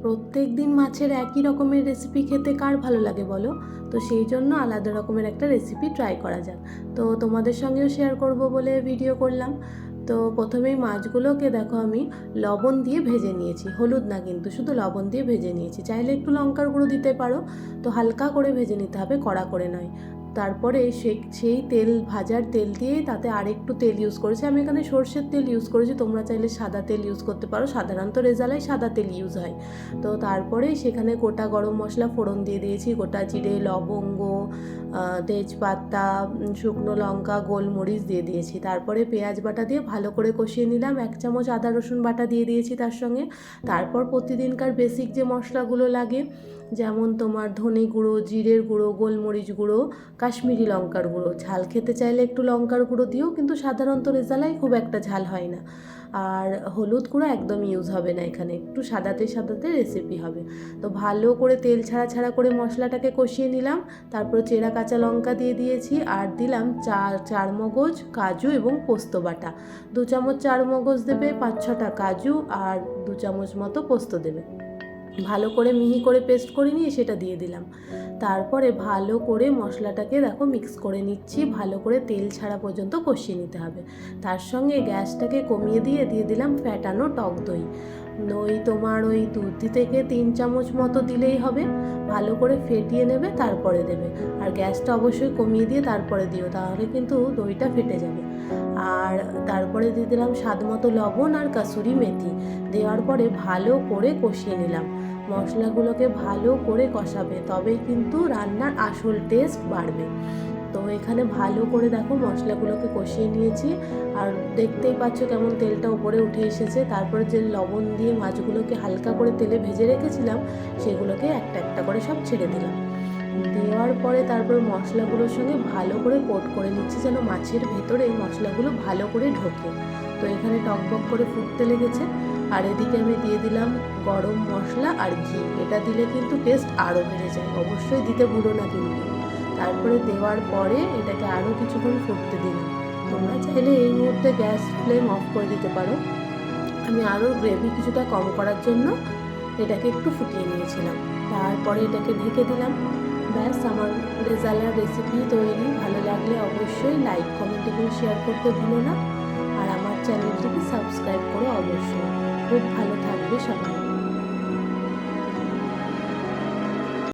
প্রত্যেকদিন মাছের একই রকমের রেসিপি খেতে কার ভালো লাগে বলো? তো সেই জন্য আলাদা রকমের একটা রেসিপি ট্রাই করা যাক। তো তোমাদের সঙ্গেও শেয়ার করব বলে ভিডিও করলাম। তো প্রথমেই মাছগুলোকে দেখো আমি লবণ দিয়ে ভেজে নিয়েছি, হলুদ না কিন্তু শুধু লবণ দিয়ে ভেজে নিয়েছি। চাইলে একটু লঙ্কার গুঁড়ো দিতে পারো। তো হালকা করে ভেজে নিতে হবে, কড়া করে নয়। তারপরে সেই তেল, ভাজার তেল দিয়েই তাতে আরেকটু তেল ইউজ করেছি। আমি এখানে সর্ষের তেল ইউজ করেছি, তোমরা চাইলে সাদা তেল ইউজ করতে পারো। সাধারণত রেজালায় সাদা তেল ইউজ হয়। তো তারপরে সেখানে গোটা গরম মশলা ফোড়ন দিয়ে দিয়েছি, গোটা জিরে, লবঙ্গ, তেজপাতা, শুকনো লঙ্কা, গোলমরিচ দিয়ে দিয়েছি। তারপরে পেঁয়াজ বাটা দিয়ে ভালো করে কষিয়ে নিলাম। 1 চামচ আদা রসুন বাটা দিয়ে দিয়েছি তার সঙ্গে। তারপর প্রতিদিনকার বেসিক যে মশলাগুলো লাগে, যেমন তোমার ধনে গুঁড়ো, জিরের গুঁড়ো, গোলমরিচ গুঁড়ো, কাশ্মীরি লঙ্কার গুঁড়ো, ঝাল খেতে চাইলে একটু লঙ্কার গুঁড়ো দিও, কিন্তু সাধারণত রেজালায় খুব একটা ঝাল হয় না। আর হলুদ গুঁড়ো একদম ইউজ হবে না এখানে, একটু সাদাতে সাদাতে রেসিপি হবে। তো ভালো করে তেল ছাড়া ছাড়া করে মশলাটাকে কষিয়ে নিলাম। তারপর চেরা কাঁচা লঙ্কা দিয়ে দিয়েছি, আর দিলাম চার মগজ, কাজু এবং পোস্ত বাটা। 2 চামচ চার মগজ দেবে, 5-6টা কাজু, আর 2 চামচ মতো পোস্ত দেবে। ভালো করে মিহি করে পেস্ট করে নিয়ে সেটা দিয়ে দিলাম। তারপরে ভালো করে মশলাটাকে দেখো মিক্স করে নিচ্ছি, ভালো করে তেল ছাড়া পর্যন্ত কষিয়ে নিতে হবে। তার সঙ্গে গ্যাসটাকে কমিয়ে দিয়ে দিলাম ফ্যাটানো টক দই। দই তোমার ওই 2 থেকে 3 চামচ মতো দিলেই হবে। ভালো করে ফেটিয়ে নেবে, তারপরে দেবে। আর গ্যাসটা অবশ্যই কমিয়ে দিয়ে তারপরে দিও, তাহলে কিন্তু দইটা ফেটে যাবে। আর তারপরে দিয়ে দিলাম স্বাদ মতো লবণ আর কাসুরি মেথি। দেওয়ার পরে ভালো করে কষিয়ে নিলাম। মশলাগুলোকে ভালো করে কষাবে, তবেই কিন্তু রান্নার আসল টেস্ট বাড়বে। তো এখানে ভালো করে দেখো মশলাগুলোকে কষিয়ে নিয়েছি, আর দেখতেই পাচ্ছ কেমন তেলটা উপরে উঠে এসেছে। তারপরে যে লবণ দিয়ে মাছগুলোকে হালকা করে তেলে ভেজে রেখেছিলাম, সেগুলোকে একটা একটা করে সব ছেড়ে দিলাম। দেওয়ার পরে তারপর মশলাগুলোর সঙ্গে ভালো করে কোট করে নিচ্ছি, যেন মাছের ভেতরে মশলাগুলো ভালো করে ঢোকে। তো এখানে টকবক করে ফুটতে লেগেছে। আর এদিকে আমি দিয়ে দিলাম গরম মশলা আর ঘি। এটা দিলে কিন্তু টেস্ট আরও বেড়ে যায়, অবশ্যই দিতে ভুলো না কিন্তু। তারপরে দেওয়ার পরে এটাকে আরও কিছুক্ষণ ফুটতে দিলাম। তোমরা চাইলে এই মুহূর্তে গ্যাস ফ্লেম অফ করে দিতে পারো। আমি আরও গ্রেভি কিছুটা কম করার জন্য এটাকে একটু ফুটিয়ে নিয়েছিলাম। তারপরে এটাকে ঢেকে দিলাম। ব্যাস, আমার রেজালার রেসিপি তৈরি। ভালো লাগলে অবশ্যই লাইক, কমেন্ট এবং শেয়ার করতে ভুলো না। আর আমার চ্যানেলটিকে সাবস্ক্রাইব করো অবশ্যই। খুব ভালো থাকবে সবাই।